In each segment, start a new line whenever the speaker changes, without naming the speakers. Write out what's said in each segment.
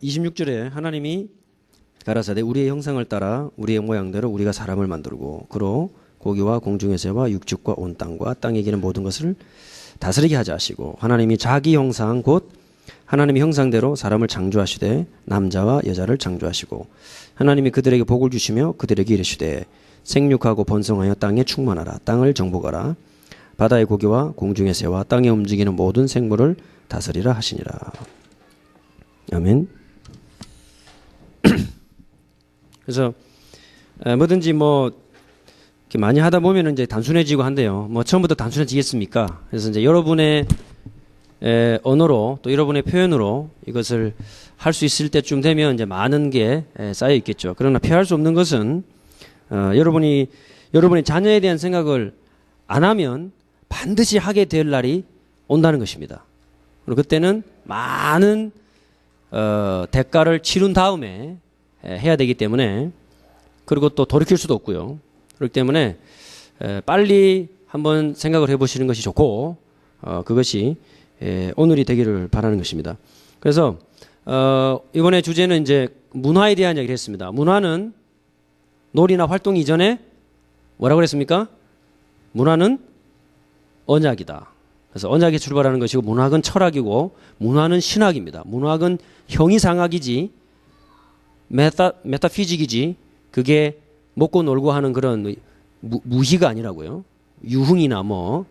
26절에 하나님이 가라사대 우리의 형상을 따라 우리의 모양대로 우리가 사람을 만들고 그로 고기와 공중의 새와 육축과 온 땅과 땅에 기는 모든 것을 다스리게 하자 하시고 하나님이 자기 형상 곧 하나님의 형상대로 사람을 창조하시되 남자와 여자를 창조하시고 하나님이 그들에게 복을 주시며 그들에게 이르시되 생육하고 번성하여 땅에 충만하라 땅을 정복하라 바다의 고기와 공중의 새와 땅에 움직이는 모든 생물을 다스리라 하시니라. 아멘. 그래서 뭐든지 뭐 이렇게 많이 하다 보면 이제 단순해지고 한데요. 뭐 처음부터 단순해지겠습니까? 그래서 이제 여러분의 언어로 또 여러분의 표현으로 이것을 할 수 있을 때쯤 되면 이제 많은 게 쌓여 있겠죠. 그러나 피할 수 없는 것은 여러분의 자녀에 대한 생각을 안 하면 반드시 하게 될 날이 온다는 것입니다. 그리고 그때는 많은 대가를 치른 다음에 해야 되기 때문에 그리고 또 돌이킬 수도 없고요. 그렇기 때문에 빨리 한번 생각을 해보시는 것이 좋고 그것이 오늘이 되기를 바라는 것입니다. 그래서 이번에 주제는 이제 문화에 대한 이야기를 했습니다. 문화는 놀이나 활동 이전에 뭐라고 그랬습니까? 문화는 언약이다. 그래서 언약이 출발하는 것이고 문학은 철학이고 문화는 신학입니다. 문학은 형이상학이지 메타피직이지 그게 먹고 놀고 하는 그런 무희가 아니라고요. 유흥이나 뭐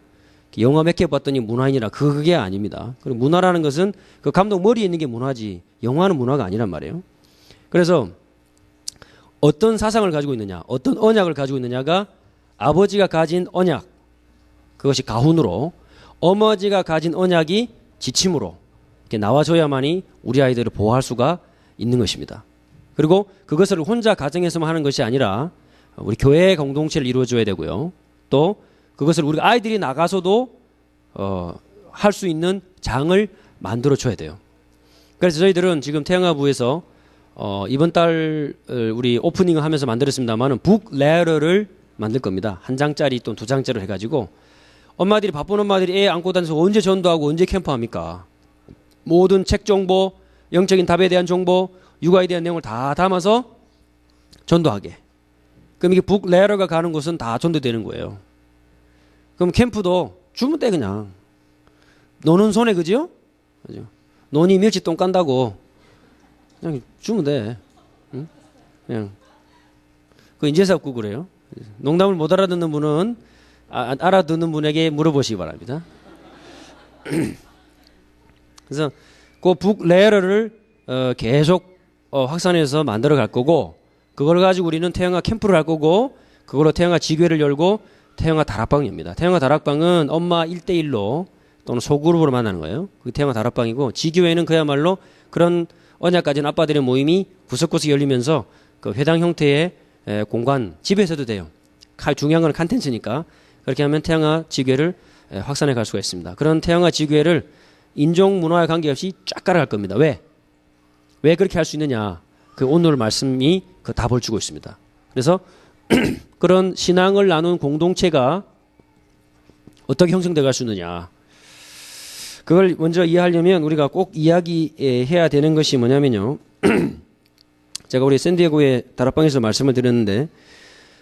영화 몇 개 봤더니 문화인이라 그게 아닙니다. 그리고 문화라는 것은 그 감독 머리에 있는 게 문화지 영화는 문화가 아니란 말이에요. 그래서 어떤 사상을 가지고 있느냐 어떤 언약을 가지고 있느냐가 아버지가 가진 언약 그것이 가훈으로 어머니가 가진 언약이 지침으로 이렇게 나와줘야만이 우리 아이들을 보호할 수가 있는 것입니다. 그리고 그것을 혼자 가정에서만 하는 것이 아니라 우리 교회의 공동체를 이루어줘야 되고요. 또 그것을 우리 아이들이 나가서도 할 수 있는 장을 만들어줘야 돼요. 그래서 저희들은 지금 태영아부에서 이번 달 우리 오프닝을 하면서 만들었습니다만 북 레터를 만들 겁니다. 한 장짜리 또는 두 장짜리로 해가지고 엄마들이 바쁜 엄마들이 애 안고 다녀서 언제 전도하고 언제 캠프합니까? 모든 책 정보, 영적인 답에 대한 정보, 육아에 대한 내용을 다 담아서 전도하게. 그럼 이게 북 레터가 가는 곳은 다 전도되는 거예요. 그럼 캠프도 주면 돼 그냥. 노는 손에 그죠? 논이 멸치똥 깐다고 그냥 주면 돼. 응? 그냥 그 인재사 없고 그래요. 농담을 못 알아듣는 분은 알아듣는 분에게 물어보시기 바랍니다. 그래서 그 북 레터를 계속 확산해서 만들어 갈 거고 그걸 가지고 우리는 태영아 캠프를 할 거고 그걸로 태영아 지교회를 열고 태영아 다락방을 엽니다. 태영아 다락방은 엄마 1대1로 또는 소그룹으로 만나는 거예요. 그게 태영아 다락방이고 지교회는 그야말로 그런 언약 가진 아빠들의 모임이 구석구석 열리면서 그 회당 형태의 공간 집에서도 돼요. 중요한 건 컨텐츠니까 그렇게 하면 태영아 지교회를 확산해 갈 수가 있습니다. 그런 태영아 지교회를 인종 문화에 관계없이 쫙 깔아갈 겁니다. 왜 그렇게 할 수 있느냐? 그 오늘 말씀이 그 답을 주고 있습니다. 그래서 그런 신앙을 나눈 공동체가 어떻게 형성돼 갈 수 있느냐? 그걸 먼저 이해하려면 우리가 꼭 이야기해야 되는 것이 뭐냐면요. 제가 우리 샌디에고의 다락방에서 말씀을 드렸는데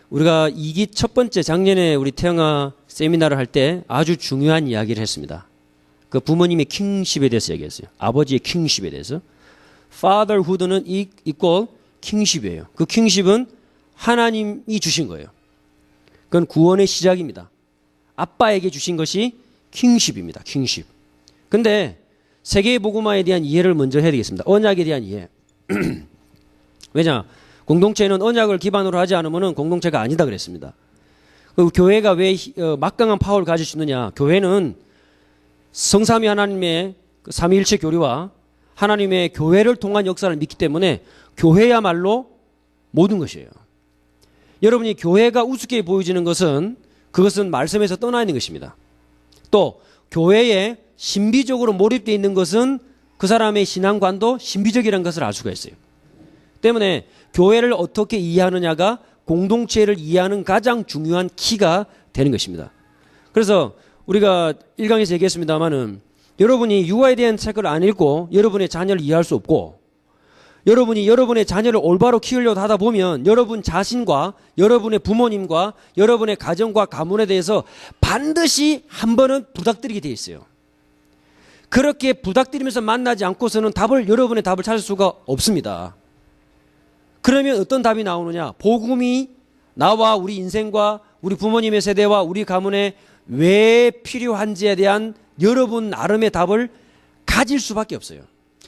우리가 이기 첫 번째 작년에 우리 태영아 세미나를 할 때 아주 중요한 이야기를 했습니다. 그 부모님의 킹십에 대해서 얘기했어요. 아버지의 킹십에 대해서. fatherhood는 equal kingship이에요. 그 킹십은 하나님이 주신 거예요. 그건 구원의 시작입니다. 아빠에게 주신 것이 킹십입니다. 킹십. 근데 세계의 복음화에 대한 이해를 먼저 해야 되겠습니다. 언약에 대한 이해. 왜냐? 공동체는 언약을 기반으로 하지 않으면 공동체가 아니다 그랬습니다. 그 교회가 왜 막강한 파워를 가질 수 있느냐? 교회는 성삼위 하나님의 그 삼위일체 교리와 하나님의 교회를 통한 역사를 믿기 때문에 교회야말로 모든 것이에요. 여러분이 교회가 우습게 보여지는 것은 그것은 말씀에서 떠나 있는 것입니다. 또 교회에 신비적으로 몰입되어 있는 것은 그 사람의 신앙관도 신비적이라는 것을 알 수가 있어요. 때문에 교회를 어떻게 이해하느냐가 공동체를 이해하는 가장 중요한 키가 되는 것입니다. 그래서 우리가 1강에서 얘기했습니다마는 여러분이 육아에 대한 책을 안 읽고 여러분의 자녀를 이해할 수 없고, 여러분이 여러분의 자녀를 올바로 키우려고 하다 보면 여러분 자신과 여러분의 부모님과 여러분의 가정과 가문에 대해서 반드시 한 번은 부닥뜨리게 돼 있어요. 그렇게 부닥뜨리면서 만나지 않고서는 여러분의 답을 찾을 수가 없습니다. 그러면 어떤 답이 나오느냐? 복음이 나와 우리 인생과 우리 부모님의 세대와 우리 가문에 왜 필요한지에 대한 여러분 나름의 답을 가질 수밖에 없어요.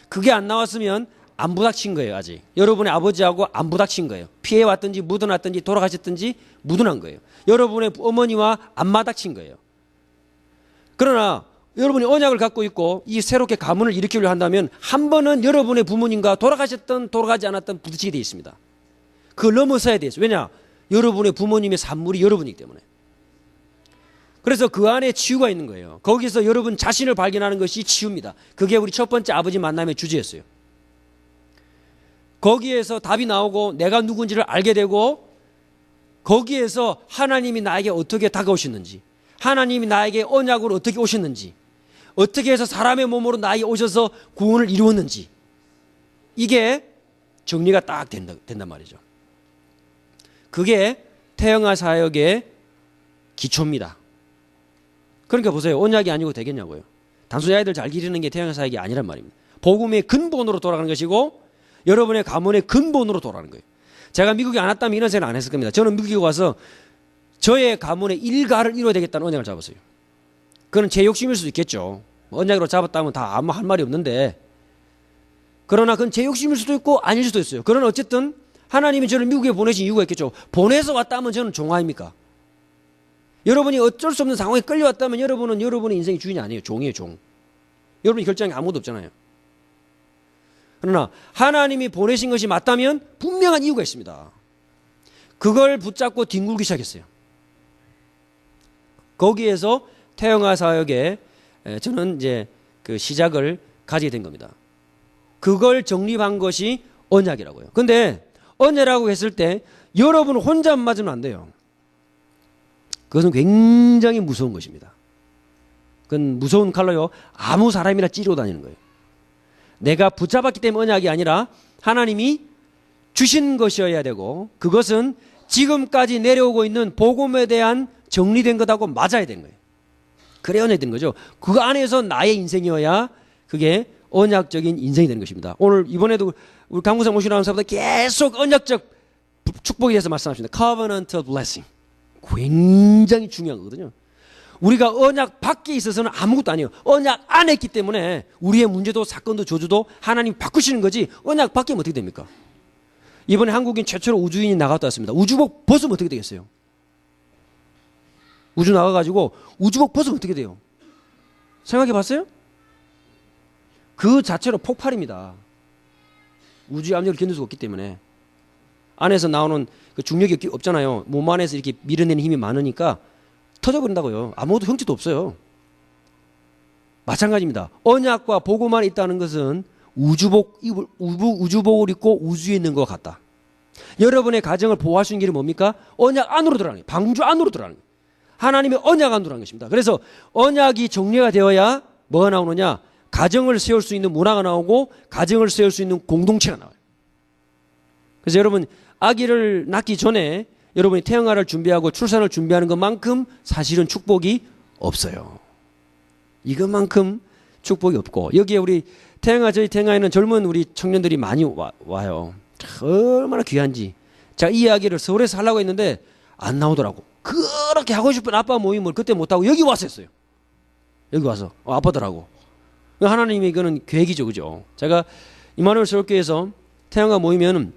그게 안 나왔으면 안 부닥친 거예요. 아직 여러분의 아버지하고 안 부닥친 거예요. 피해왔든지 묻어놨든지 돌아가셨든지 묻어난 거예요. 여러분의 어머니와 안 마닥친 거예요. 그러나 여러분이 언약을 갖고 있고 이 새롭게 가문을 일으키려 한다면 한 번은 여러분의 부모님과 돌아가셨던 돌아가지 않았던 부딪히게 되어 있습니다. 그걸 넘어서야 돼요. 왜냐? 여러분의 부모님의 산물이 여러분이기 때문에. 그래서 그 안에 치유가 있는 거예요. 거기서 여러분 자신을 발견하는 것이 치유입니다. 그게 우리 첫 번째 아버지 만남의 주제였어요. 거기에서 답이 나오고 내가 누군지를 알게 되고, 거기에서 하나님이 나에게 어떻게 다가오셨는지, 하나님이 나에게 언약으로 어떻게 오셨는지, 어떻게 해서 사람의 몸으로 나에게 오셔서 구원을 이루었는지, 이게 정리가 딱 된단 말이죠. 그게 태영아 사역의 기초입니다. 그러니까 보세요. 언약이 아니고 되겠냐고요. 단순히 아이들 잘 기르는 게 태영아 사역이 아니란 말입니다. 복음의 근본으로 돌아가는 것이고 여러분의 가문의 근본으로 돌아가는 거예요. 제가 미국에 안 왔다면 이런 생각 안 했을 겁니다. 저는 미국에 와서 저의 가문의 일가를 이루어야 되겠다는 언약을 잡았어요. 그건 제 욕심일 수도 있겠죠. 언약으로 잡았다면 다 아무 할 말이 없는데, 그러나 그건 제 욕심일 수도 있고 아닐 수도 있어요. 그러나 어쨌든 하나님이 저를 미국에 보내신 이유가 있겠죠. 보내서 왔다면 저는 종 아닙니까? 여러분이 어쩔 수 없는 상황에 끌려왔다면 여러분은 여러분의 인생의 주인이 아니에요. 종이에요, 종. 여러분이 결정이 아무것도 없잖아요. 그러나 하나님이 보내신 것이 맞다면 분명한 이유가 있습니다. 그걸 붙잡고 뒹굴기 시작했어요. 거기에서 태영아 사역에 저는 이제 그 시작을 가지게 된 겁니다. 그걸 정립한 것이 언약이라고요. 근데 언약이라고 했을 때 여러분 혼자 맞으면 안 돼요. 그것은 굉장히 무서운 것입니다. 그건 무서운 칼로요. 아무 사람이나 찌르고 다니는 거예요. 내가 붙잡았기 때문에 언약이 아니라 하나님이 주신 것이어야 되고, 그것은 지금까지 내려오고 있는 복음에 대한 정리된 것하고 맞아야 되는 거예요. 그래 언약이 되는 거죠. 그 안에서 나의 인생이어야 그게 언약적인 인생이 되는 것입니다. 오늘 이번에도 우리 강무상 모시는 사람보다 계속 언약적 축복에 대해서 말씀하십니다. Covenantal blessing. 굉장히 중요한 거거든요. 우리가 언약 밖에 있어서는 아무것도 아니에요. 언약 안에 있기 때문에 우리의 문제도 사건도 저주도 하나님 바꾸시는 거지, 언약 밖에 어떻게 됩니까? 이번에 한국인 최초로 우주인이 나갔다 왔습니다. 우주복 벗으면 어떻게 되겠어요? 우주 나가가지고 우주복 벗으면 어떻게 돼요? 생각해 봤어요? 그 자체로 폭발입니다. 우주의 압력을 견딜 수가 없기 때문에. 안에서 나오는 그 중력이 없잖아요. 몸 안에서 이렇게 밀어내는 힘이 많으니까 터져버린다고요. 아무것도 형체도 없어요. 마찬가지입니다. 언약과 복음만 있다는 것은 우주복을 입고 우주에 있는 것 같다. 여러분의 가정을 보호할 수 있는 길이 뭡니까? 언약 안으로 들어가는 거예요. 방주 안으로 들어가는 거예요. 하나님의 언약 안으로 들어가는 것입니다. 그래서 언약이 정리가 되어야 뭐가 나오느냐? 가정을 세울 수 있는 문화가 나오고 가정을 세울 수 있는 공동체가 나와요. 그래서 여러분 아기를 낳기 전에 여러분이 태영아를 준비하고 출산을 준비하는 것만큼 사실은 축복이 없어요. 이것만큼 축복이 없고, 여기에 우리 저희 태영아에는 젊은 우리 청년들이 많이 와요. 얼마나 귀한지. 제가 이 이야기를 서울에서 하려고 했는데 안 나오더라고. 그렇게 하고 싶은 아빠 모임을 그때 못하고 여기 와서 했어요. 여기 와서 아빠더라고. 하나님이 이거는 계획이죠, 그죠? 제가 이마누엘 서울교회에서 태영아 모이면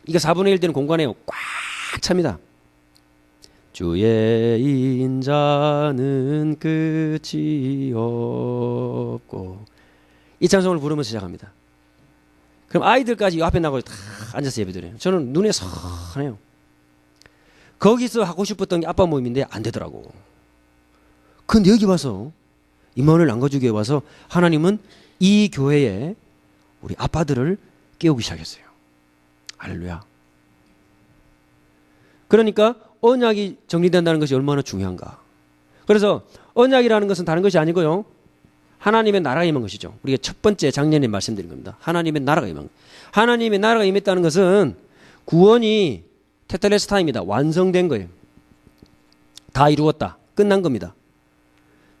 이게 4분의 1 되는 공간에 꽉 찹니다. 주의 인자는 끝이 없고, 이 찬송을 부르면서 시작합니다. 그럼 아이들까지 앞에 나가서 다 앉아서 예배드려요. 저는 눈에 선해요. 거기서 하고 싶었던 게 아빠 모임인데 안 되더라고. 근데 여기 와서 임마누엘 안가주교에 와서 하나님은 이 교회에 우리 아빠들을 깨우기 시작했어요. 할렐루야. 그러니까 언약이 정리된다는 것이 얼마나 중요한가. 그래서 언약이라는 것은 다른 것이 아니고요, 하나님의 나라가 임한 것이죠. 우리가 첫 번째 작년에 말씀드린 겁니다. 하나님의 나라가 임한 것. 하나님의 나라가 임했다는 것은 구원이 테텔레스타입니다. 완성된 거예요. 다 이루었다. 끝난 겁니다.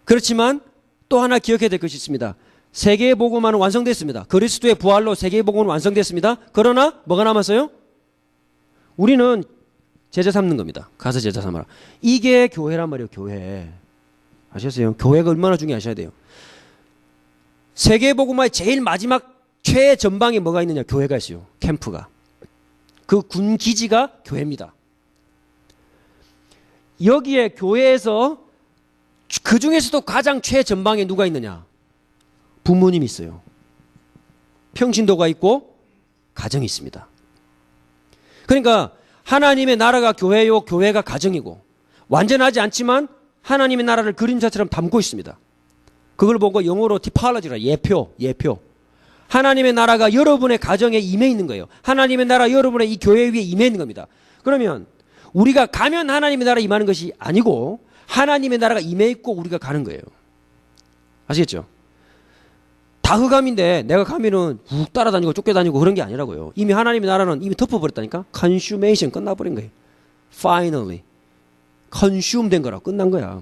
그렇지만 또 하나 기억해야 될 것이 있습니다. 세계의 복음화는 완성됐습니다. 그리스도의 부활로 세계의 복음은 완성됐습니다. 그러나 뭐가 남았어요? 우리는 제자 삼는 겁니다. 가서 제자 삼아라. 이게 교회란 말이에요. 교회. 아셨어요? 교회가 얼마나 중요하셔야 돼요. 세계의 복음화의 제일 마지막 최전방에 뭐가 있느냐? 교회가 있어요. 캠프가. 그 군 기지가 교회입니다. 여기에 교회에서 그 중에서도 가장 최전방에 누가 있느냐? 부모님이 있어요. 평신도가 있고 가정이 있습니다. 그러니까 하나님의 나라가 교회요, 교회가 가정이고 완전하지 않지만 하나님의 나라를 그림자처럼 담고 있습니다. 그걸 보고 영어로 typology라 예표. 하나님의 나라가 여러분의 가정에 임해 있는 거예요. 하나님의 나라 여러분의 이 교회 위에 임해 있는 겁니다. 그러면 우리가 가면 하나님의 나라 임하는 것이 아니고 하나님의 나라가 임해 있고 우리가 가는 거예요. 아시겠죠? 다 흑암인데 내가 가면은 훅 따라다니고 쫓겨다니고 그런 게 아니라고요. 이미 하나님의 나라는 이미 덮어버렸다니까. consummation 끝나버린 거예요. finally consume 된 거라고 끝난 거야.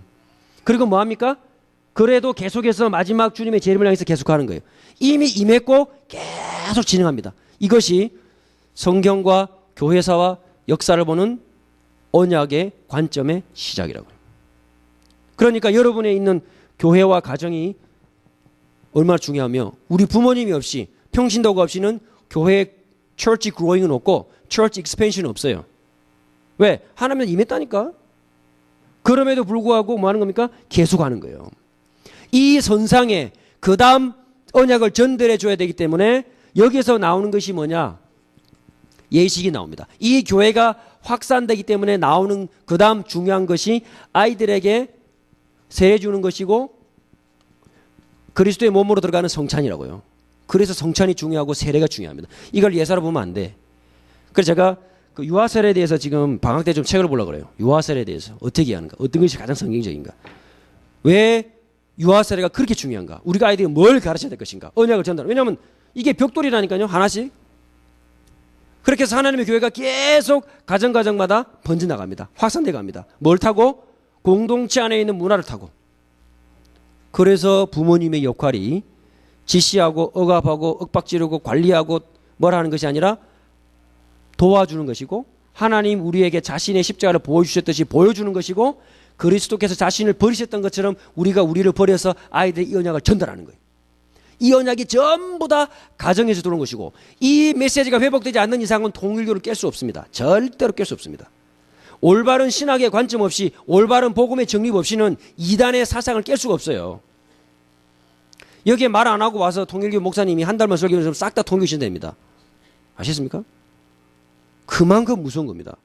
그리고 뭐합니까? 그래도 계속해서 마지막 주님의 재림을 향해서 계속하는 거예요. 이미 임했고 계속 진행합니다. 이것이 성경과 교회사와 역사를 보는 언약의 관점의 시작이라고요. 그러니까 여러분에 있는 교회와 가정이 얼마나 중요하며 우리 부모님이 없이 평신도가 없이는 교회 church growing은 없고 church expansion은 없어요. 왜? 하나님은 임했다니까. 그럼에도 불구하고 뭐 하는 겁니까? 계속하는 거예요. 이 선상에 그 다음 언약을 전달해 줘야 되기 때문에 여기서 나오는 것이 뭐냐? 예식이 나옵니다. 이 교회가 확산되기 때문에 나오는 그 다음 중요한 것이 아이들에게 세례 주는 것이고 그리스도의 몸으로 들어가는 성찬이라고요. 그래서 성찬이 중요하고 세례가 중요합니다. 이걸 예사로 보면 안 돼. 그래서 제가 그 유아세례에 대해서 지금 방학 때 좀 책을 보려고 그래요. 유아세례에 대해서 어떻게 하는가? 어떤 것이 가장 성경적인가? 왜 유아세례가 그렇게 중요한가? 우리가 아이들이 뭘 가르쳐야 될 것인가? 언약을 전달. 왜냐하면 이게 벽돌이라니까요. 하나씩. 그렇게 해서 하나님의 교회가 계속 가정마다 번져나갑니다. 확산돼 갑니다. 뭘 타고? 공동체 안에 있는 문화를 타고. 그래서 부모님의 역할이 지시하고 억압하고 윽박지르고 관리하고 뭘 하는 것이 아니라 도와주는 것이고 하나님 우리에게 자신의 십자가를 보여주셨듯이 보여주는 것이고 그리스도께서 자신을 버리셨던 것처럼 우리가 우리를 버려서 아이들의 이 언약을 전달하는 거예요. 이 언약이 전부 다 가정에서 들어온 것이고 이 메시지가 회복되지 않는 이상은 통일교를 깰 수 없습니다. 절대로 깰 수 없습니다. 올바른 신학의 관점 없이 올바른 복음의 정립 없이는 이단의 사상을 깰 수가 없어요. 여기에 말 안 하고 와서 통일교 목사님이 한 달만 설교하면 싹 다 통일교 신대입니다. 아셨습니까? 그만큼 무서운 겁니다.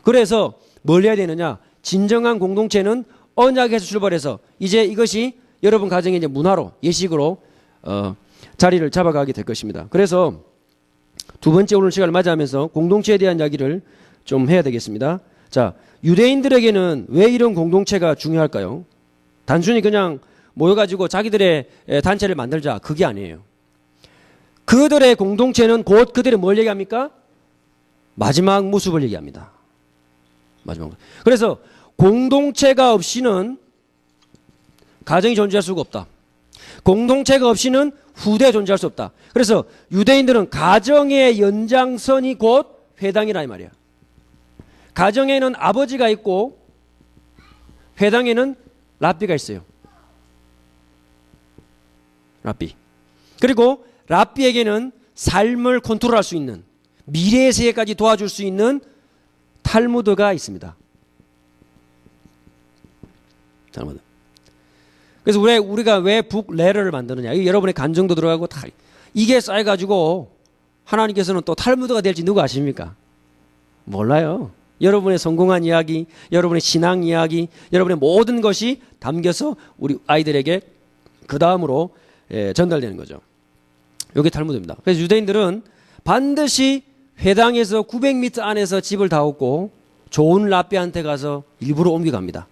그래서 뭘 해야 되느냐? 진정한 공동체는 언약에서 출발해서 이제 이것이 여러분 가정의 이제 문화로 예식으로 자리를 잡아가게 될 것입니다. 그래서 두 번째 오늘 시간을 맞이하면서 공동체에 대한 이야기를 좀 해야 되겠습니다. 자, 유대인들에게는 왜 이런 공동체가 중요할까요? 단순히 그냥 모여가지고 자기들의 단체를 만들자 그게 아니에요. 그들의 공동체는 곧 그들의 뭘 얘기합니까? 마지막 모습을 얘기합니다. 마지막. 그래서 공동체가 없이는 가정이 존재할 수가 없다. 공동체가 없이는 후대가 존재할 수 없다. 그래서 유대인들은 가정의 연장선이 곧 회당이라 이 말이야. 가정에는 아버지가 있고 회당에는 랍비가 있어요. 랍비. 그리고 랍비에게는 삶을 컨트롤할 수 있는 미래의 세계까지 도와줄 수 있는 탈무드가 있습니다. 탈무드. 그래서 우리가 왜 북레러를 만드느냐. 이게 여러분의 간정도 들어가고 다 이게 쌓여가지고 하나님께서는 또 탈무드가 될지 누가 아십니까? 몰라요. 여러분의 성공한 이야기, 여러분의 신앙 이야기, 여러분의 모든 것이 담겨서 우리 아이들에게 그 다음으로 전달되는 거죠. 이게 탈무드입니다. 그래서 유대인들은 반드시 회당에서 900m 안에서 집을 다 얻고 좋은 랍비한테 가서 일부러 옮겨갑니다.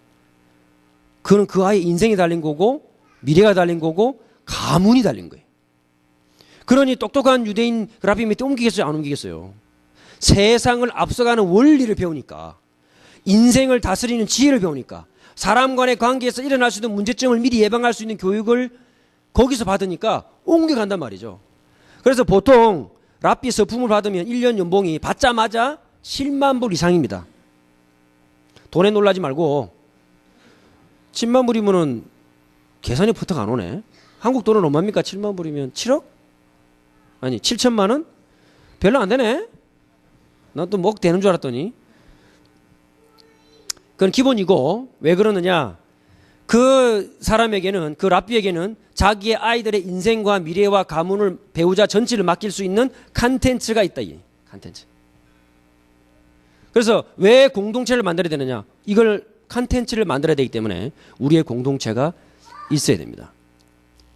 그는 그 아이의 인생이 달린 거고 미래가 달린 거고 가문이 달린 거예요. 그러니 똑똑한 유대인 랍비 밑에 옮기겠어요? 안 옮기겠어요? 세상을 앞서가는 원리를 배우니까, 인생을 다스리는 지혜를 배우니까, 사람 간의 관계에서 일어날 수 있는 문제점을 미리 예방할 수 있는 교육을 거기서 받으니까 옮겨간단 말이죠. 그래서 보통 랍비 서품을 받으면 1년 연봉이 받자마자 7만 불 이상입니다. 돈에 놀라지 말고 10만 불이면은 계산이 부탁 안 오네. 한국 돈은 얼마입니까? 7만 불이면 7억? 아니 7천만 원? 별로 안 되네. 난 또 뭐 되는 줄 알았더니. 그건 기본이고, 왜 그러느냐, 그 사람에게는, 그 랍비에게는 자기의 아이들의 인생과 미래와 가문을, 배우자 전체를 맡길 수 있는 컨텐츠가 있다. 이 컨텐츠. 그래서 왜 공동체를 만들어야 되느냐, 이걸 컨텐츠를 만들어야 되기 때문에 우리의 공동체가 있어야 됩니다.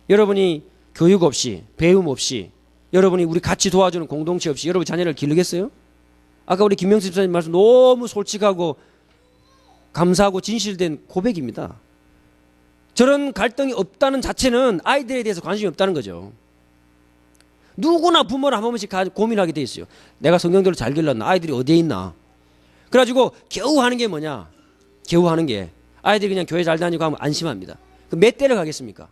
여러분이 교육 없이, 배움 없이, 여러분이 우리 같이 도와주는 공동체 없이 여러분 자녀를 기르겠어요? 아까 우리 김명수 집사님 말씀 너무 솔직하고 감사하고 진실된 고백입니다. 저런 갈등이 없다는 자체는 아이들에 대해서 관심이 없다는 거죠. 누구나 부모를 한 번씩 고민하게 돼 있어요. 내가 성경대로 잘 길렀나? 아이들이 어디에 있나? 그래가지고 겨우 하는 게 뭐냐? 겨우 하는 게, 아이들이 그냥 교회 잘 다니고 하면 안심합니다. 몇 대를 가겠습니까?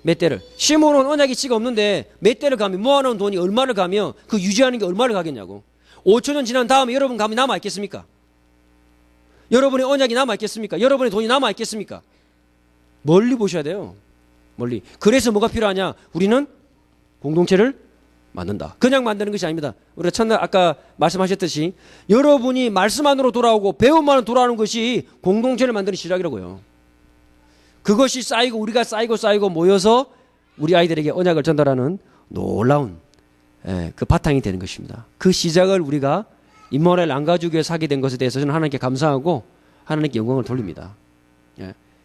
몇 대를. 심어놓은 언약이 씨가 없는데 몇 대를 가면, 모아놓은 돈이 얼마를 가며 그 유지하는 게 얼마를 가겠냐고. 5천 년 지난 다음에 여러분 감이 남아있겠습니까? 여러분의 언약이 남아있겠습니까? 여러분의 돈이 남아있겠습니까? 멀리 보셔야 돼요. 멀리. 그래서 뭐가 필요하냐? 우리는 공동체를 만든다. 그냥 만드는 것이 아닙니다. 우리가 첫날 아까 말씀하셨듯이 여러분이 말씀 안으로 돌아오고 배움만으로 돌아오는 것이 공동체를 만드는 시작이라고요. 그것이 쌓이고 우리가 쌓이고 모여서 우리 아이들에게 언약을 전달하는 놀라운 그 바탕이 되는 것입니다. 그 시작을 우리가 임마누엘 안가주교에서 하게 된 것에 대해서 저는 하나님께 감사하고 하나님께 영광을 돌립니다.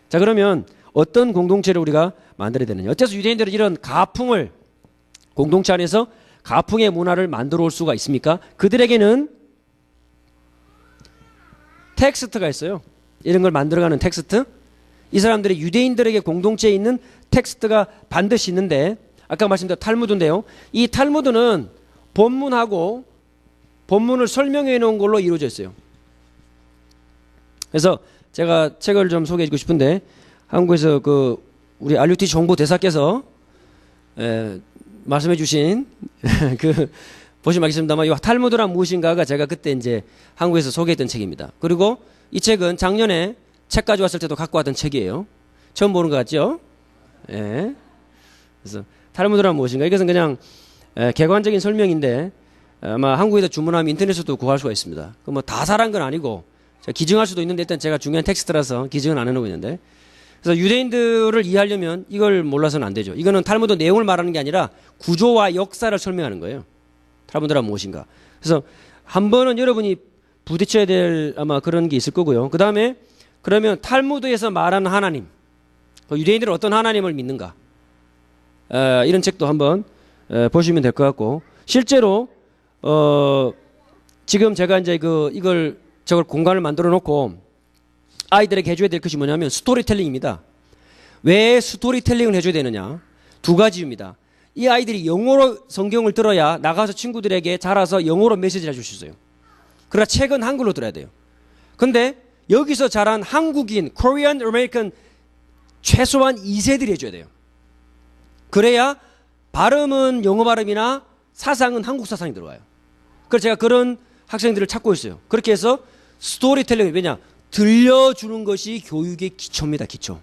자, 그러면 어떤 공동체를 우리가 만들어야 되느냐. 어째서 유대인들은 이런 가풍을, 공동체 안에서 가풍의 문화를 만들어 올 수가 있습니까? 그들에게는 텍스트가 있어요. 이런 걸 만들어가는 텍스트. 이 사람들이 유대인들에게 공동체에 있는 텍스트가 반드시 있는데, 아까 말씀드린 탈무드인데요. 이 탈무드는 본문하고 본문을 설명해 놓은 걸로 이루어져 있어요. 그래서 제가 책을 좀 소개해 주고 싶은데, 한국에서 그 우리 RUT 정보 대사께서 말씀해 주신 그 보시면 알겠습니다만, 이 탈무드란 무엇인가가 제가 그때 이제 한국에서 소개했던 책입니다. 그리고 이 책은 작년에 책 가져왔을 때도 갖고 왔던 책이에요. 처음 보는 것 같죠? 예. 그래서 탈무드란 무엇인가? 이것은 그냥 객관적인 설명인데, 아마 한국에서 주문하면 인터넷에서도 구할 수가 있습니다. 그 뭐 다 사란 건 아니고 제가 기증할 수도 있는데, 일단 제가 중요한 텍스트라서 기증은 안 해놓고 있는데, 그래서 유대인들을 이해하려면 이걸 몰라서는 안 되죠. 이거는 탈무드 내용을 말하는 게 아니라 구조와 역사를 설명하는 거예요. 탈무드란 무엇인가? 그래서 한 번은 여러분이 부딪혀야 될 아마 그런 게 있을 거고요. 그 다음에 그러면 탈무드에서 말하는 하나님, 유대인들은 어떤 하나님을 믿는가? 이런 책도 한번 보시면 될 것 같고, 실제로 지금 제가 이제 저걸 공간을 만들어 놓고 아이들에게 해줘야 될 것이 뭐냐면 스토리텔링입니다. 왜 스토리텔링을 해줘야 되느냐? 두 가지 이유입니다. 이 아이들이 영어로 성경을 들어야 나가서 친구들에게 자라서 영어로 메시지를 해줄 수 있어요. 그러나 책은 한글로 들어야 돼요. 근데 여기서 자란 한국인, 코리안 아메리칸 최소한 2세들이 해줘야 돼요. 그래야 발음은 영어 발음이나 사상은 한국 사상이 들어와요. 그래서 제가 그런 학생들을 찾고 있어요. 그렇게 해서 스토리텔링, 왜냐? 들려주는 것이 교육의 기초입니다. 기초.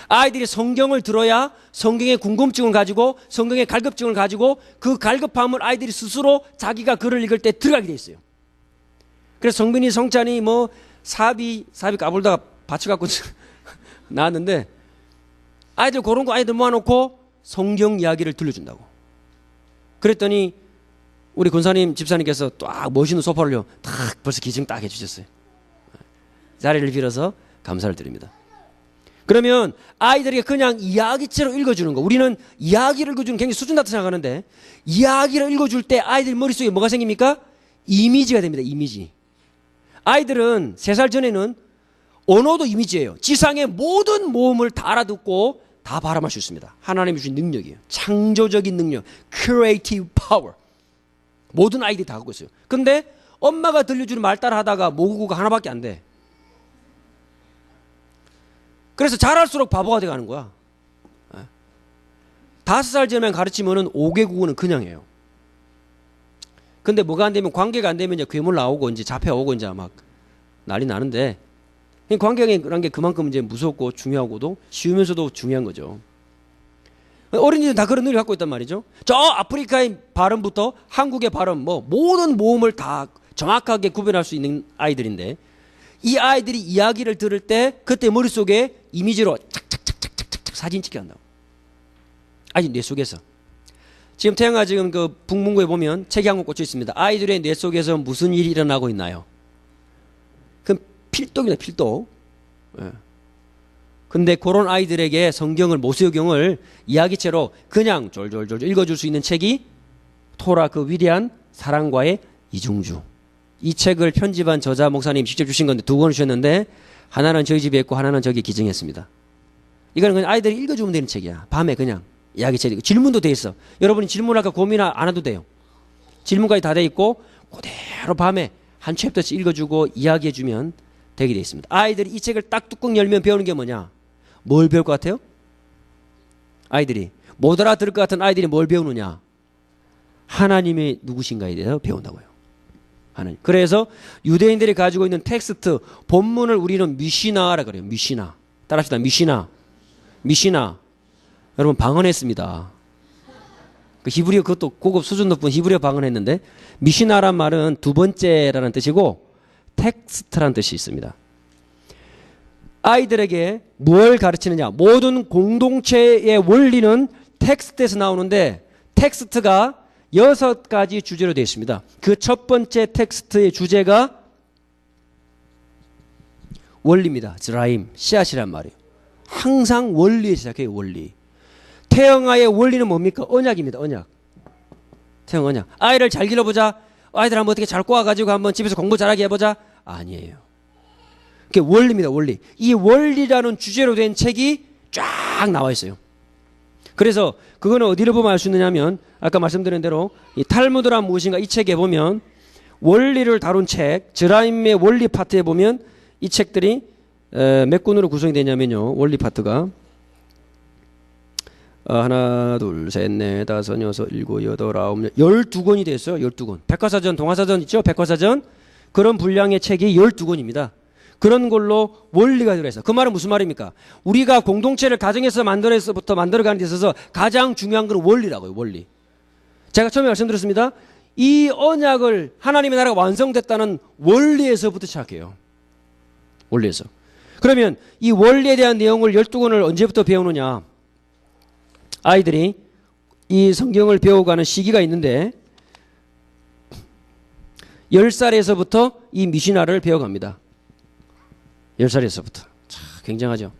아이들이 성경을 들어야 성경의 궁금증을 가지고, 성경의 갈급증을 가지고, 그 갈급함을 아이들이 스스로 자기가 글을 읽을 때 들어가게 돼 있어요. 그래서 성빈이, 성찬이 뭐 사비 까불다가 받쳐갖고 나왔는데, 아이들 그런 거 아이들 모아놓고 성경 이야기를 들려준다고. 그랬더니 우리 군사님 집사님께서 딱 멋있는 소파를요 딱 벌써 기증 딱 해주셨어요. 자리를 빌어서 감사를 드립니다. 그러면 아이들에게 그냥 이야기처럼 읽어주는 거, 우리는 이야기를 읽어주는 굉장히 수준 낮다 생각하는데, 이야기를 읽어줄 때 아이들 머릿속에 뭐가 생깁니까? 이미지가 됩니다. 이미지. 아이들은 3살 전에는 언어도 이미지예요. 지상의 모든 모음을 다 알아듣고 다 발음할 수 있습니다. 하나님이 주신 능력이에요. 창조적인 능력, creative power. 모든 아이들이 다 갖고 있어요. 근데 엄마가 들려주는 말 따라 하다가 모국어가 하나밖에 안 돼. 그래서 잘할수록 바보가 돼가는 거야. 5살 전에 가르치면은 5개 국어는 그냥 해요. 근데 뭐가 안 되면, 관계가 안 되면 이제 괴물 나오고 이제 잡혀오고 이제 막 난리 나는데, 관계라는 게 그만큼 이제 무섭고 중요하고도 쉬우면서도 중요한 거죠. 어린이들은 다 그런 능력을 갖고 있단 말이죠. 저 아프리카의 발음부터 한국의 발음, 뭐 모든 모음을 다 정확하게 구별할 수 있는 아이들인데, 이 아이들이 이야기를 들을 때 그때 머릿속에 이미지로 착착착착착착 사진 찍게 한다고. 아니, 뇌 속에서. 지금 태양아, 지금 그 북문고에 보면 책이 한 권 꽂혀 있습니다. 아이들의 뇌 속에서 무슨 일이 일어나고 있나요? 그럼 필독이다, 필독. 예. 근데 그런 아이들에게 성경을, 모세오경을 이야기체로 그냥 졸졸졸 읽어줄 수 있는 책이 토라, 그 위대한 사랑과의 이중주. 이 책을 편집한 저자 목사님 직접 주신 건데 2권을 주셨는데, 하나는 저희 집에 있고 하나는 저기 기증했습니다. 이거는 그냥 아이들이 읽어주면 되는 책이야. 밤에 그냥 이야기책. 질문도 돼 있어. 여러분이 질문할까 고민 안 해도 돼요. 질문까지 다 돼 있고 그대로 밤에 한 챕터씩 읽어주고 이야기해주면 되게 돼 있습니다. 아이들이 이 책을 딱 뚜껑 열면 배우는 게 뭐냐? 뭘 배울 것 같아요? 아이들이 못 알아들을 것 같은 아이들이 뭘 배우느냐? 하나님이 누구신가에 대해서 배운다고요. 하나님. 그래서 유대인들이 가지고 있는 텍스트, 본문을 우리는 미시나라 그래요. 미시나. 따라합시다. 미시나. 미시나. 여러분 방언했습니다. 그 히브리어, 그것도 고급 수준 높은 히브리어 방언했는데, 미시나란 말은 두 번째라는 뜻이고 텍스트라는 뜻이 있습니다. 아이들에게 뭘 가르치느냐? 모든 공동체의 원리는 텍스트에서 나오는데, 텍스트가 6가지 주제로 되어 있습니다. 그 첫 번째 텍스트의 주제가 원리입니다. 드라임, 씨앗이란 말이에요. 항상 원리에 시작해요. 원리. 태영아의 원리는 뭡니까? 언약입니다. 언약. 태영 언약. 아이를 잘 길러보자. 아이들 한번 어떻게 잘 꼬아가지고 한번 집에서 공부 잘하게 해보자. 아니에요. 그게 원리입니다. 원리. 이 원리라는 주제로 된 책이 쫙 나와 있어요. 그래서 그거는 어디를 보면 알 수 있느냐면, 아까 말씀드린 대로 이 탈무드란 무엇인가, 이 책에 보면 원리를 다룬 책, 드라임의 원리 파트에 보면 이 책들이 몇 권으로 구성이 되냐면요. 원리 파트가 하나, 둘, 셋, 넷, 다섯, 여섯, 일곱, 여덟, 아홉, 12권이 됐어요. 12권. 백과사전, 동화사전 있죠? 백과사전. 그런 분량의 책이 12권입니다. 그런 걸로 원리가 들어있어. 그 말은 무슨 말입니까? 우리가 공동체를 가정에서 만들어서부터 만들어가는 데 있어서 가장 중요한 건 원리라고요. 원리. 제가 처음에 말씀드렸습니다. 이 언약을, 하나님의 나라가 완성됐다는 원리에서부터 시작해요. 원리에서. 그러면 이 원리에 대한 내용을 12권을 언제부터 배우느냐? 아이들이 이 성경을 배워가는 시기가 있는데, 10살에서부터 이 미시나를 배워갑니다. 10살에서부터. 참 굉장하죠.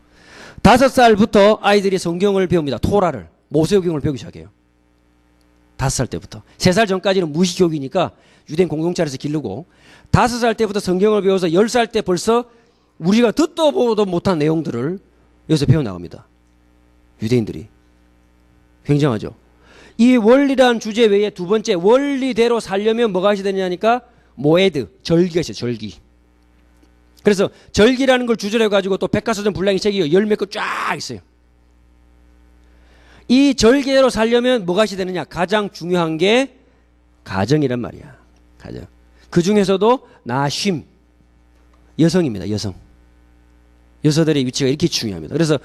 5살부터 아이들이 성경을 배웁니다. 토라를, 모세오경을 배우기 시작해요. 5살 때부터. 3살 전까지는 무식교육이니까 유대인 공동체에서 기르고, 5살 때부터 성경을 배워서 10살 때 벌써 우리가 듣도 보도 못한 내용들을 여기서 배워나갑니다. 유대인들이. 굉장하죠. 이 원리란 주제 외에 두 번째, 원리대로 살려면 뭐가 있어야 되냐니까 모에드, 절기가 있어요. 절기. 그래서 절기라는 걸 주제로 해가지고 또 백과사전 분량의 책이 열 몇 권 쫙 있어요. 이 절기대로 살려면 뭐가 있어야 되느냐? 가장 중요한 게 가정이란 말이야. 가정. 그 중에서도 나쉼, 여성입니다. 여성. 여성들의 위치가 이렇게 중요합니다. 그래서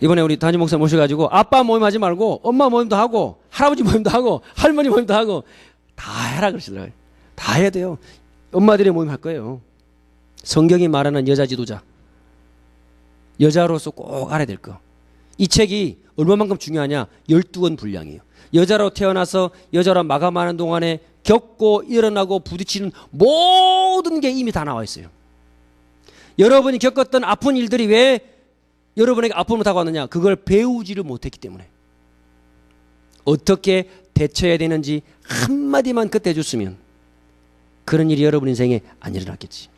이번에 우리 담임 목사 모셔가지고 아빠 모임 하지 말고 엄마 모임도 하고 할아버지 모임도 하고 할머니 모임도 하고 다 해라 그러시더라고요. 다 해야 돼요. 엄마들의 모임 할 거예요. 성경이 말하는 여자 지도자. 여자로서 꼭 알아야 될 거. 이 책이 얼마만큼 중요하냐? 12권 분량이에요. 여자로 태어나서 여자로 마감하는 동안에 겪고 일어나고 부딪히는 모든 게 이미 다 나와 있어요. 여러분이 겪었던 아픈 일들이 왜 여러분에게 아픔을 다가왔느냐? 그걸 배우지를 못했기 때문에. 어떻게 대처해야 되는지 한마디만 그때 해줬으면 그런 일이 여러분 인생에 안 일어났겠지.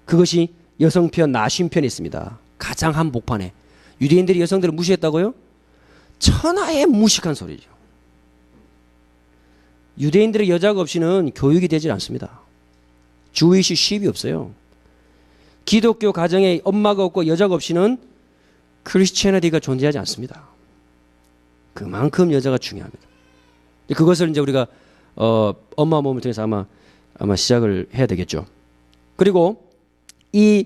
그것이 여성편, 나쉼편에 있습니다. 가장 한복판에. 유대인들이 여성들을 무시했다고요? 천하의 무식한 소리죠. 유대인들의 여자가 없이는 교육이 되질 않습니다. 주이시 쉽이 없어요. 기독교 가정에 엄마가 없고 여자가 없이는 크리스티애니티가 존재하지 않습니다. 그만큼 여자가 중요합니다. 그것을 이제 우리가 엄마 몸을 통해서 아마 시작을 해야 되겠죠. 그리고 이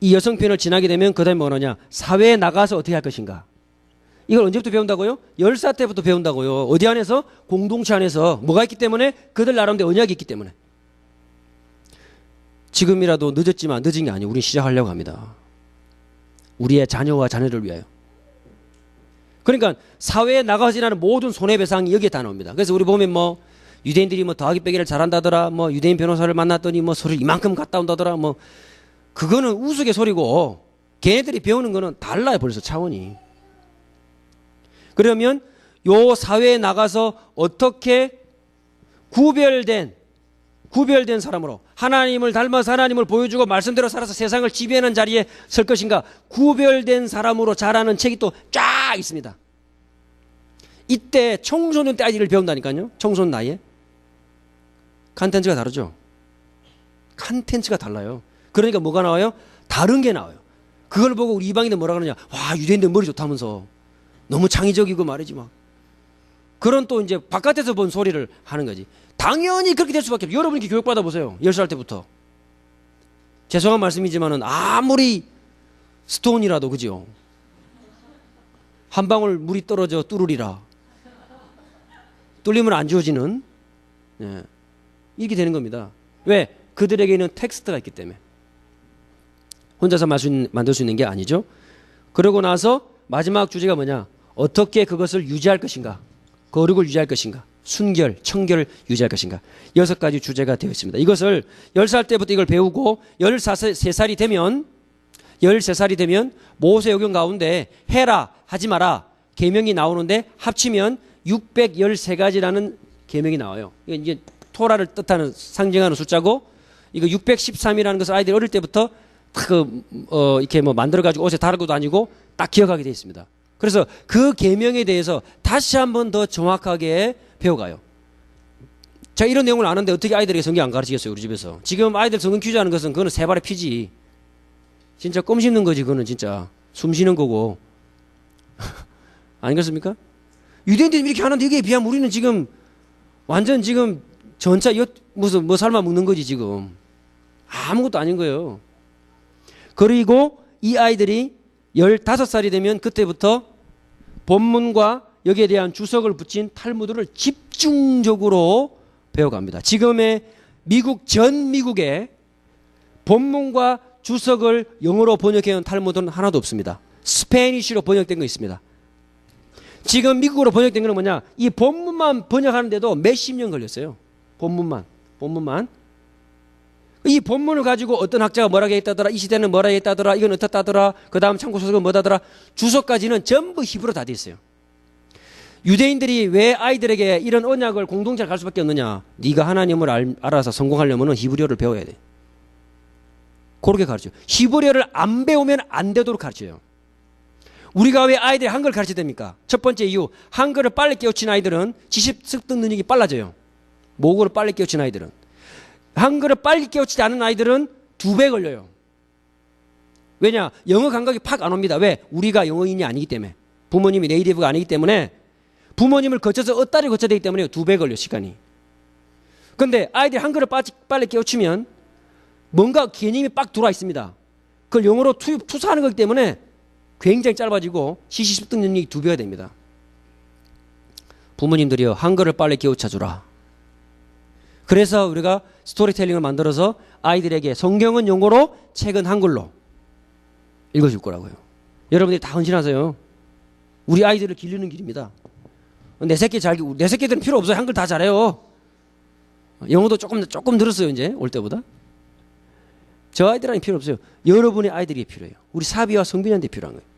여성편을 지나게 되면 그 다음에 뭐냐냐, 사회에 나가서 어떻게 할 것인가. 이걸 언제부터 배운다고요? 10살 때부터 배운다고요. 어디 안에서? 공동체 안에서. 뭐가 있기 때문에? 그들 나름대로 언약이 있기 때문에. 지금이라도 늦었지만 늦은 게 아니에요. 우린 시작하려고 합니다. 우리의 자녀와 자녀를 위하여. 그러니까 사회에 나가서 지나는 모든 손해배상이 여기에 다 나옵니다. 그래서 우리 보면 뭐 유대인들이 뭐 더하기 빼기를 잘한다더라, 뭐 유대인 변호사를 만났더니 뭐 소리를 이만큼 갖다 온다더라, 뭐 그거는 우스갯소리고 걔네들이 배우는 거는 달라요. 벌써 차원이. 그러면 요 사회에 나가서 어떻게 구별된 사람으로 하나님을 닮아서 하나님을 보여주고 말씀대로 살아서 세상을 지배하는 자리에 설 것인가, 구별된 사람으로 자라는 책이 또 쫙 있습니다. 이때 청소년 때 아이들을 배운다니까요. 청소년 나이에. 컨텐츠가 다르죠. 컨텐츠가 달라요. 그러니까 뭐가 나와요? 다른 게 나와요. 그걸 보고 우리 이방인들 뭐라 그러냐, 와 유대인들 머리 좋다면서 너무 창의적이고 말이지 막. 그런 또 이제 바깥에서 본 소리를 하는 거지. 당연히 그렇게 될 수밖에 없어요. 여러분이 교육받아 보세요. 10살 때부터. 죄송한 말씀이지만은 아무리 스톤이라도 그죠? 한 방울 물이 떨어져 뚫으리라. 뚫리면 안 지워지는, 예, 이렇게 되는 겁니다. 왜? 그들에게는 텍스트가 있기 때문에. 혼자서 만들 수 있는 게 아니죠. 그러고 나서 마지막 주제가 뭐냐? 어떻게 그것을 유지할 것인가? 거룩을 유지할 것인가? 순결, 청결을 유지할 것인가? 6가지 주제가 되어 있습니다. 이것을 10살 때부터 이걸 배우고 13살이 되면 모세오경 가운데 해라, 하지 마라 계명이 나오는데 합치면 613가지라는 계명이 나와요. 이게 이제 토라를 뜻하는, 상징하는 숫자고, 이거 613이라는 것을 아이들이 어릴 때부터 이렇게 뭐 만들어가지고 옷에 달고 다니고 딱 기억하게 되어 있습니다. 그래서 그 계명에 대해서 다시 한번 더 정확하게 배워가요. 자, 이런 내용을 아는데 어떻게 아이들에게 성경 안 가르치겠어요, 우리 집에서. 지금 아이들 성경 퀴즈하는 것은 그거는 세 발의 피지. 진짜 껌 씹는 거지, 그거는 진짜. 숨 쉬는 거고. 아니겠습니까? 유대인들이 이렇게 하는데 여기에 비하면 우리는 지금 완전 지금 전차 무슨 뭐 삶아 먹는 거지 지금. 아무것도 아닌 거예요. 그리고 이 아이들이 15살이 되면 그때부터 본문과 여기에 대한 주석을 붙인 탈무드를 집중적으로 배워갑니다. 지금의 전 미국에 본문과 주석을 영어로 번역해온 탈무드는 하나도 없습니다. 스페니쉬로 번역된 거 있습니다. 지금 미국어로 번역된 건 뭐냐? 이 본문만 번역하는데도 몇십 년 걸렸어요. 본문만. 이 본문을 가지고 어떤 학자가 뭐라고 했다더라, 이 시대는 뭐라고 했다더라, 이건 어떻다더라, 그 다음 참고소설은 뭐다더라, 주석까지는 전부 히브리어 다 돼 있어요. 유대인들이 왜 아이들에게 이런 언약을 공동체를 갈 수밖에 없느냐? 네가 하나님을 알아서 성공하려면 히브리어를 배워야 돼. 그렇게 가르쳐요. 히브리어를 안 배우면 안 되도록 가르쳐요. 우리가 왜 아이들이 한글을 가르쳐야 됩니까? 첫 번째 이유, 한글을 빨리 깨우친 아이들은 지식 습득 능력이 빨라져요. 모국어를 빨리 깨우친 아이들은. 한글을 빨리 깨우치지 않은 아이들은 2배 걸려요. 왜냐? 영어 감각이 팍 안 옵니다. 왜? 우리가 영어인이 아니기 때문에. 부모님이 네이티브가 아니기 때문에, 부모님을 거쳐서 엇다리 거쳐야 되기 때문에 2배 걸려, 시간이. 근데 아이들이 한글을 빨리 깨우치면 뭔가 개념이 빡 들어와 있습니다. 그걸 영어로 투사하는 거기 때문에 굉장히 짧아지고 시시습득 능력이 2배가 됩니다. 부모님들이요, 한글을 빨리 깨우쳐주라. 그래서 우리가 스토리텔링을 만들어서 아이들에게 성경은 영어로, 책은 한글로 읽어줄 거라고요. 여러분들이 다 헌신하세요. 우리 아이들을 기르는 길입니다. 내 새끼들은 필요 없어요. 한글 다 잘해요. 영어도 조금 늘었어요, 이제 올 때보다. 저 아이들은 필요 없어요. 여러분의 아이들이 필요해요. 우리 사비와 성빈한테 필요한 거예요.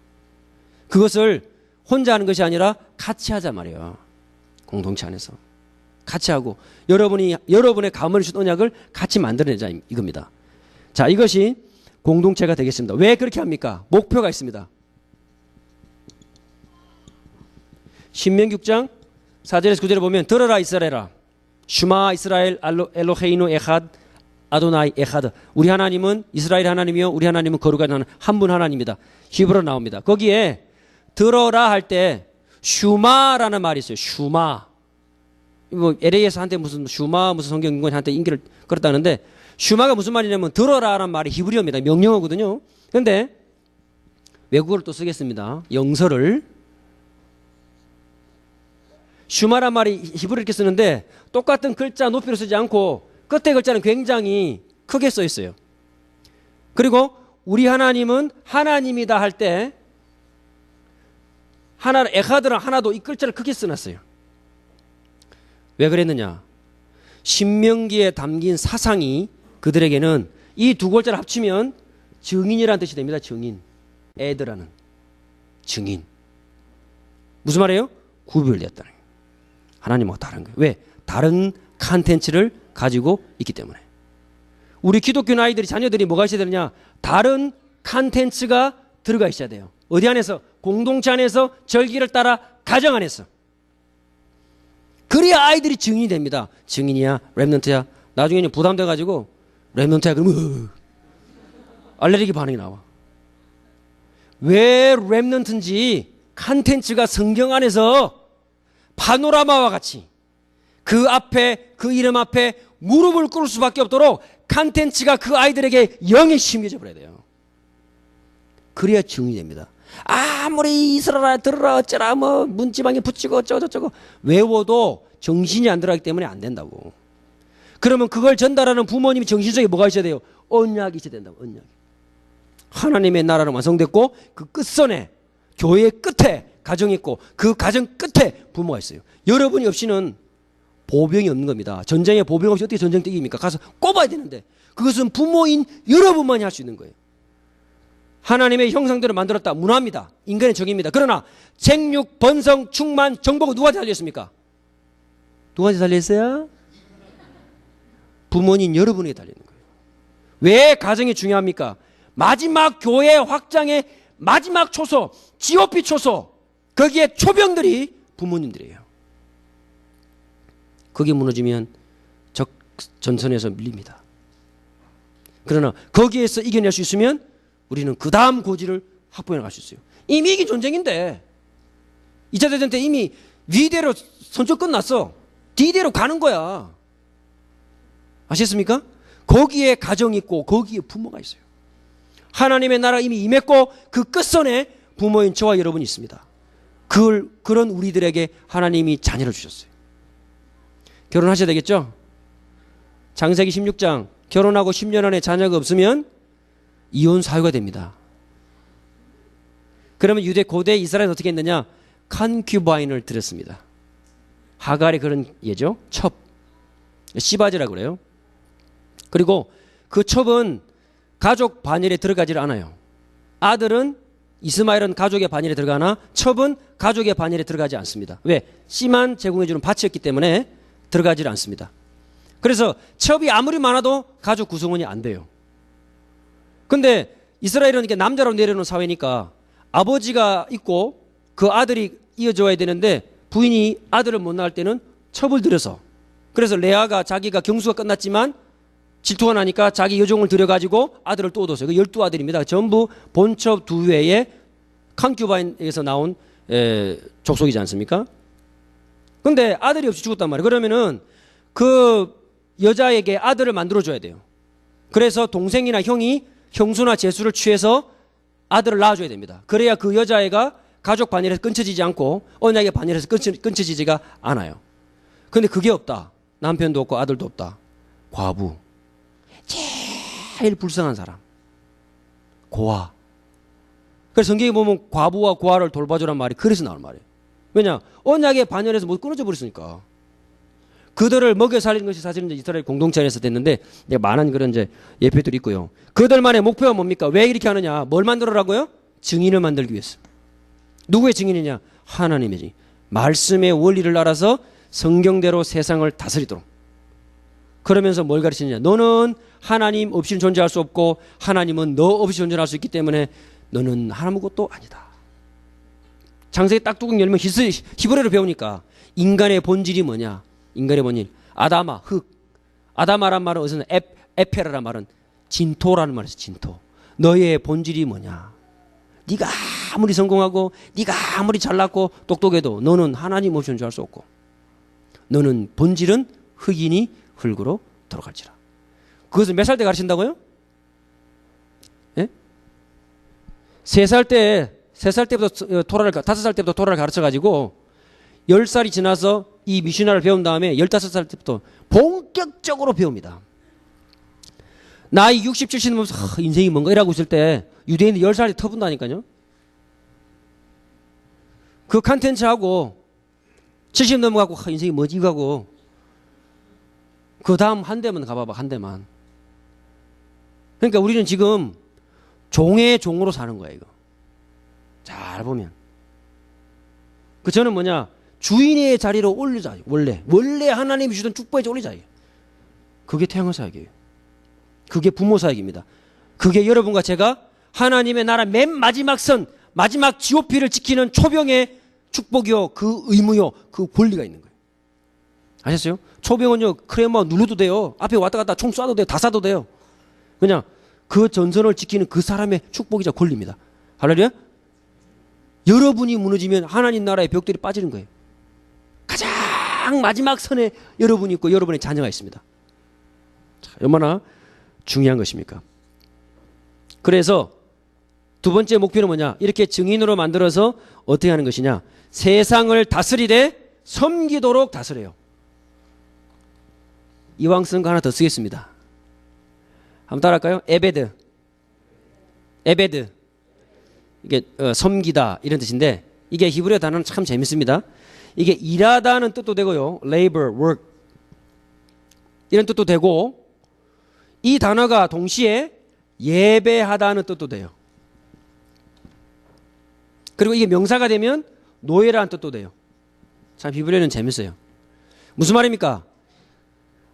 그것을 혼자 하는 것이 아니라 같이 하자 말이에요. 공동체 안에서. 같이 하고 여러분의 가문을 준 언약을 같이 만들어내자 이겁니다. 자, 이것이 공동체가 되겠습니다. 왜 그렇게 합니까? 목표가 있습니다. 신명기 6장 4절에서 9절에 보면 들어라 이스라엘아 슈마 이스라엘 엘로헤이노 에핫 아도나이 에하드. 우리 하나님은 이스라엘 하나님이요 우리 하나님은 거룩한 하나님 한 분 하나님입니다. 히브리어로 나옵니다. 거기에 들어라 할 때 슈마라는 말이 있어요. 슈마. 뭐 LA에서 한때 무슨 슈마 무슨 성경인권 한때 인기를 끌었다는데 슈마가 무슨 말이냐면 들어라라는 말이 히브리어입니다. 명령어거든요. 그런데 외국어를 또 쓰겠습니다. 영서를 슈마란 말이 히브리어 이렇게 쓰는데 똑같은 글자 높이로 쓰지 않고 끝에 글자는 굉장히 크게 써 있어요. 그리고 우리 하나님은 하나님이다 할 때 하나 에하드랑 하나도 이 글자를 크게 써놨어요. 왜 그랬느냐? 신명기에 담긴 사상이 그들에게는 이 두 글자를 합치면 증인이라는 뜻이 됩니다. 증인. 에드라는 증인. 무슨 말이에요? 구별되었다는 거예요. 하나님하고 다른 거예요. 왜? 다른 컨텐츠를 가지고 있기 때문에. 우리 기독교 아이들이 자녀들이 뭐가 있어야 되느냐? 다른 컨텐츠가 들어가 있어야 돼요. 어디 안에서? 공동체 안에서, 절기를 따라 가정 안에서. 그래야 아이들이 증인이 됩니다. 증인이야, 랩넌트야. 나중에는 부담돼가지고 랩넌트야 그러면 알레르기 반응이 나와. 왜 랩넌트인지 컨텐츠가 성경 안에서 파노라마와 같이 그 앞에 그 이름 앞에 무릎을 꿇을 수밖에 없도록 컨텐츠가 그 아이들에게 영에 심겨져 버려야 돼요. 그래야 증인이 됩니다. 아무리 이스라엘 들으라 어쩌라 뭐 문지방에 붙이고 어쩌고저쩌고 외워도 정신이 안 들어가기 때문에 안 된다고. 그러면 그걸 전달하는 부모님이 정신 속에 뭐가 있어야 돼요? 언약이 있어야 된다고. 언약. 하나님의 나라는 완성됐고 그 끝선에 교회의 끝에 가정이 있고 그 가정 끝에 부모가 있어요. 여러분이 없이는 보병이 없는 겁니다. 전쟁에 보병 없이 어떻게 전쟁 뛰깁니까? 가서 꼽아야 되는데 그것은 부모인 여러분만이 할 수 있는 거예요. 하나님의 형상대로 만들었다. 문화입니다. 인간의 정의입니다. 그러나 생육, 번성, 충만, 정복은 누구한테 달려있습니까? 누구한테 달려있어요? 부모님 여러분에게 달려있는 거예요. 왜 가정이 중요합니까? 마지막 교회 확장의 마지막 초소, GOP 초소, 거기에 초병들이 부모님들이에요. 그게 무너지면 적 전선에서 밀립니다. 그러나 거기에서 이겨낼 수 있으면 우리는 그 다음 고지를 확보해 나갈 수 있어요. 이미 이게 전쟁인데 2차 대전 때 이미 위대로 선전 끝났어. D대로 가는 거야. 아시겠습니까? 거기에 가정이 있고 거기에 부모가 있어요. 하나님의 나라 이미 임했고 그 끝선에 부모인 저와 여러분이 있습니다. 그런 우리들에게 하나님이 자녀를 주셨어요. 결혼하셔야 되겠죠? 창세기 16장 결혼하고 10년 안에 자녀가 없으면 이혼 사유가 됩니다. 그러면 유대 고대 이스라엘은 어떻게 했느냐? 컨큐바인을 들였습니다. 하갈의 그런 예죠. 첩. 시바지라고 그래요. 그리고 그 첩은 가족 반열에 들어가지를 않아요. 아들은 이스마엘은 가족의 반열에 들어가나 첩은 가족의 반열에 들어가지 않습니다. 왜? 씨만 제공해주는 밭이었기 때문에 들어가지를 않습니다. 그래서 첩이 아무리 많아도 가족 구성원이 안 돼요. 근데 이스라엘은 이렇게 남자로 내려놓은 사회니까 아버지가 있고 그 아들이 이어줘야 되는데 부인이 아들을 못 낳을 때는 첩을 들여서 그래서 레아가 자기가 경수가 끝났지만 질투가 나니까 자기 여종을 들여가지고 아들을 또 얻었어요. 그 12아들입니다. 전부 본첩 두 외에 컨큐바인에서 나온 족속이지 않습니까? 근데 아들이 없이 죽었단 말이에요. 그러면은 그 여자에게 아들을 만들어줘야 돼요. 그래서 동생이나 형이 형수나 제수를 취해서 아들을 낳아줘야 됩니다. 그래야 그 여자애가 가족 반열에서 끊쳐지지 않고 언약의 반열에서 끊쳐지지가 않아요. 근데 그게 없다. 남편도 없고 아들도 없다. 과부. 제일 불쌍한 사람. 고아. 그래서 성경에 보면 과부와 고아를 돌봐주란 말이 그래서 나오는 말이에요. 왜냐? 언약의 반열에서 못 끊어져 버렸으니까. 그들을 먹여 살리는 것이 사실은 이스라엘 공동체 안에서 됐는데 많은 그런 이제 예표들이 있고요. 그들만의 목표가 뭡니까? 왜 이렇게 하느냐? 뭘 만들어라고요? 증인을 만들기 위해서. 누구의 증인이냐? 하나님의 증인. 말씀의 원리를 알아서 성경대로 세상을 다스리도록. 그러면서 뭘 가르치느냐? 너는 하나님 없이는 존재할 수 없고 하나님은 너 없이 존재할 수 있기 때문에 너는 아무것도 아니다. 창세기 딱 뚜껑 열면 히브리어로 배우니까 인간의 본질이 뭐냐? 인간의 본질. 아담아, 흙. 아담아란 말은 어디서 에페라란 말은 진토라는 말이죠. 진토. 너의 본질이 뭐냐? 네가 아무리 성공하고 네가 아무리 잘났고 똑똑해도 너는 하나님 없이는 줄 알 수 없고 너는 본질은 흙이니 흙으로 돌아갈지라. 그것을 몇 살 때 가르친다고요? 예? 3살 때부터 토라를 5살 때부터 토라를 가르쳐 가지고 10살이 지나서 이 미슈나를 배운 다음에 15살 때부터 본격적으로 배웁니다. 나이 60, 70 넘어서 인생이 뭔가 이라고 있을 때 유대인이 10살이 터분다니까요. 그 컨텐츠하고 70 넘어가고 인생이 뭐지 이거 하고 그 다음 한 대만 가봐봐. 한 대만. 그러니까 우리는 지금 종의 종으로 사는 거야 이거. 잘 보면. 그 저는 뭐냐 주인의 자리로 올리자. 원래 하나님이 주던 축복의 자리에 올리자. 그게 태양의 사역이에요. 그게 부모 사역입니다. 그게 여러분과 제가 하나님의 나라 맨 마지막 선, 마지막 GOP를 지키는 초병의 축복이요, 그 의무요, 그 권리가 있는 거예요. 아셨어요? 초병은요, 크레마 눌러도 돼요. 앞에 왔다 갔다 총 쏴도 돼요. 다 쏴도 돼요. 그냥 그 전선을 지키는 그 사람의 축복이자 권리입니다. 할렐루야? 여러분이 무너지면 하나님 나라의 벽들이 빠지는 거예요. 가장 마지막 선에 여러분이 있고 여러분의 자녀가 있습니다. 자, 얼마나 중요한 것입니까? 그래서 두 번째 목표는 뭐냐? 이렇게 증인으로 만들어서 어떻게 하는 것이냐? 세상을 다스리되 섬기도록 다스려요. 이왕 쓴 거 하나 더 쓰겠습니다. 한번 따라할까요? 에베드. 이게 섬기다 이런 뜻인데 이게 히브리어 단어는 참 재밌습니다. 이게 일하다는 뜻도 되고요. labor, work 이런 뜻도 되고 이 단어가 동시에 예배하다는 뜻도 돼요. 그리고 이게 명사가 되면 노예라는 뜻도 돼요. 참 히브리어는 재밌어요. 무슨 말입니까?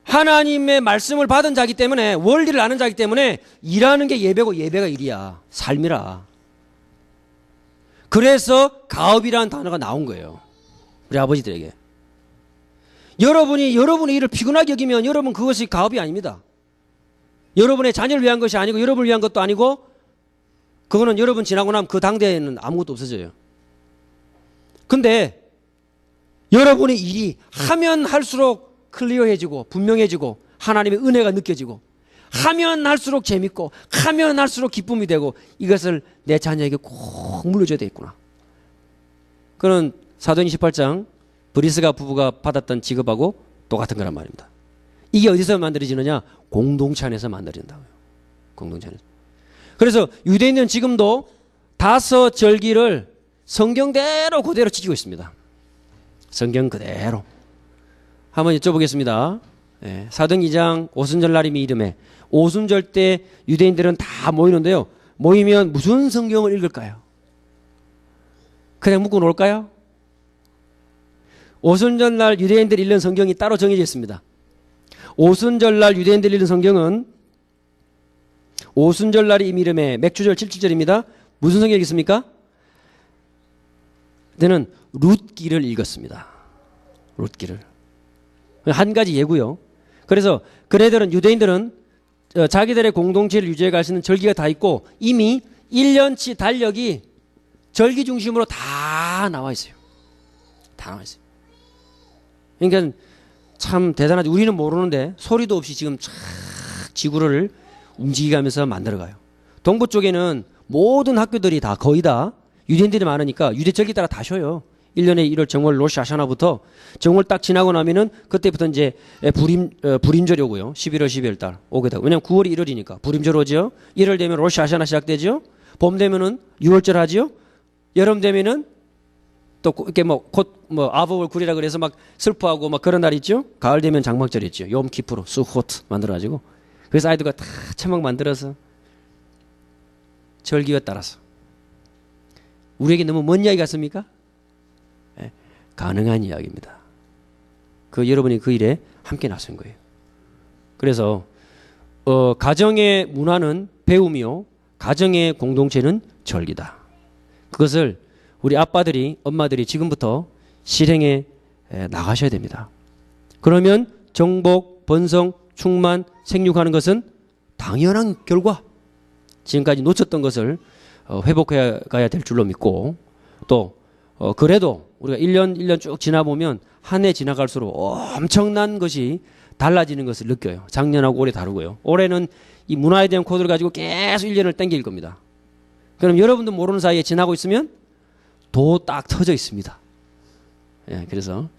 하나님의 말씀을 받은 자기 때문에 원리를 아는 자기 때문에 일하는 게 예배고 예배가 일이야. 삶이라. 그래서 가업이라는 단어가 나온 거예요. 우리 아버지들에게. 여러분이 일을 피곤하게 여기면 여러분 그것이 가업이 아닙니다. 여러분의 자녀를 위한 것이 아니고 여러분을 위한 것도 아니고 그거는 여러분 지나고 나면 그 당대에는 아무것도 없어져요. 근데 여러분의 일이 하면 할수록 클리어해지고 분명해지고 하나님의 은혜가 느껴지고 하면 할수록 재밌고 하면 할수록 기쁨이 되고 이것을 내 자녀에게 꼭 물려줘야 되겠구나. 그는 사도행 28장 브리스가 부부가 받았던 직업하고 똑같은 거란 말입니다. 이게 어디서 만들어지느냐? 공동체 안에서 만들어진다고요. 공동체 안에서. 그래서 유대인들은 지금도 5 절기를 성경대로 그대로 지키고 있습니다. 성경 그대로. 한번 여쭤보겠습니다. 예, 사도행 2장 오순절날임이 이름에 오순절 때 유대인들은 다 모이는데요. 모이면 무슨 성경을 읽을까요? 그냥 묻고 놀까요? 오순절날 유대인들이 읽는 성경이 따로 정해져 있습니다. 오순절날 유대인들이 읽는 성경은 오순절날이 이름에 맥주절 77절입니다. 무슨 성경 읽습니까? 그때는 룻기를 읽었습니다. 룻기를. 한 가지 예고요. 그래서 그네들은 유대인들은 자기들의 공동체를 유지해 갈 수 있는 절기가 다 있고 이미 1년치 달력이 절기 중심으로 다 나와 있어요. 다 나와 있어요. 그러니까 참 대단하죠. 우리는 모르는데 소리도 없이 지금 쫙 지구를 움직이면서 만들어가요. 동부 쪽에는 모든 학교들이 다 거의 다 유대인들이 많으니까 유대절기 따라 다 쉬어요. 1년에 1월 정월 로시하샤나부터 정월 딱 지나고 나면은 그때부터 이제 불임절이 오고요. 11월 12월 달 오게 되고. 왜냐면 9월이 1월이니까 불임절 오죠. 1월 되면 로시하샤나 시작되죠. 봄 되면은 6월절 하지요. 여름 되면은 또 이렇게 아버월 굴이라 그래서 막 슬퍼하고 막 그런 날 있죠. 가을 되면 장막절 있죠. 욤키프로 수호트 만들어가지고. 그래서 아이들과 다 차막 만들어서 절기에 따라서. 우리에게 너무 먼 이야기 같습니까? 네, 가능한 이야기입니다. 여러분이 그 일에 함께 나선 거예요. 그래서 가정의 문화는 배움이요, 가정의 공동체는 절기다. 그것을 우리 아빠들이 엄마들이 지금부터 실행에 나가셔야 됩니다. 그러면 정복, 번성, 충만, 생육하는 것은 당연한 결과, 지금까지 놓쳤던 것을 회복해 가야 될 줄로 믿고, 또 그래도 우리가 1년 쭉 지나보면 한 해 지나갈수록 엄청난 것이 달라지는 것을 느껴요. 작년하고 올해 다르고요. 올해는 이 문화에 대한 코드를 가지고 계속 1년을 땡길 겁니다. 그럼 여러분도 모르는 사이에 지나고 있으면 도 딱 터져 있습니다. 예, 그래서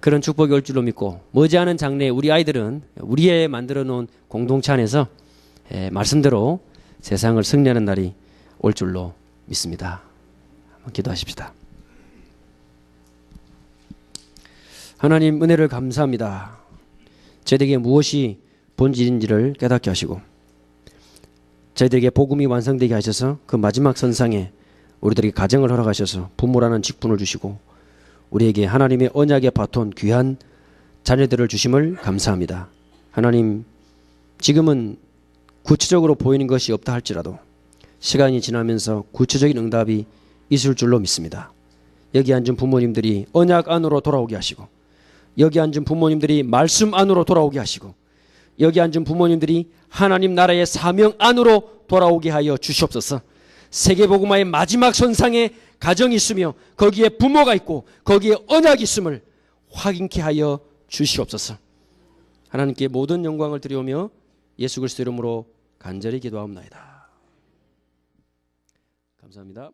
그런 축복이 올 줄로 믿고, 머지않은 장래에 우리 아이들은 우리의 만들어 놓은 공동체 안에서 말씀대로 세상을 승리하는 날이 올 줄로 믿습니다. 한번 기도하십시다. 하나님, 은혜를 감사합니다. 저희에게 무엇이 본질인지를 깨닫게 하시고, 저희들에게 복음이 완성되게 하셔서 그 마지막 선상에 우리들에게 가정을 허락하셔서 부모라는 직분을 주시고, 우리에게 하나님의 언약의 바톤, 귀한 자녀들을 주심을 감사합니다. 하나님, 지금은 구체적으로 보이는 것이 없다 할지라도 시간이 지나면서 구체적인 응답이 있을 줄로 믿습니다. 여기 앉은 부모님들이 언약 안으로 돌아오게 하시고, 여기 앉은 부모님들이 말씀 안으로 돌아오게 하시고, 여기 앉은 부모님들이 하나님 나라의 사명 안으로 돌아오게 하여 주시옵소서. 세계복음화의 마지막 선상에 가정이 있으며 거기에 부모가 있고 거기에 언약이 있음을 확인케 하여 주시옵소서. 하나님께 모든 영광을 드리오며 예수 그리스도 이름으로 간절히 기도하옵나이다. 감사합니다.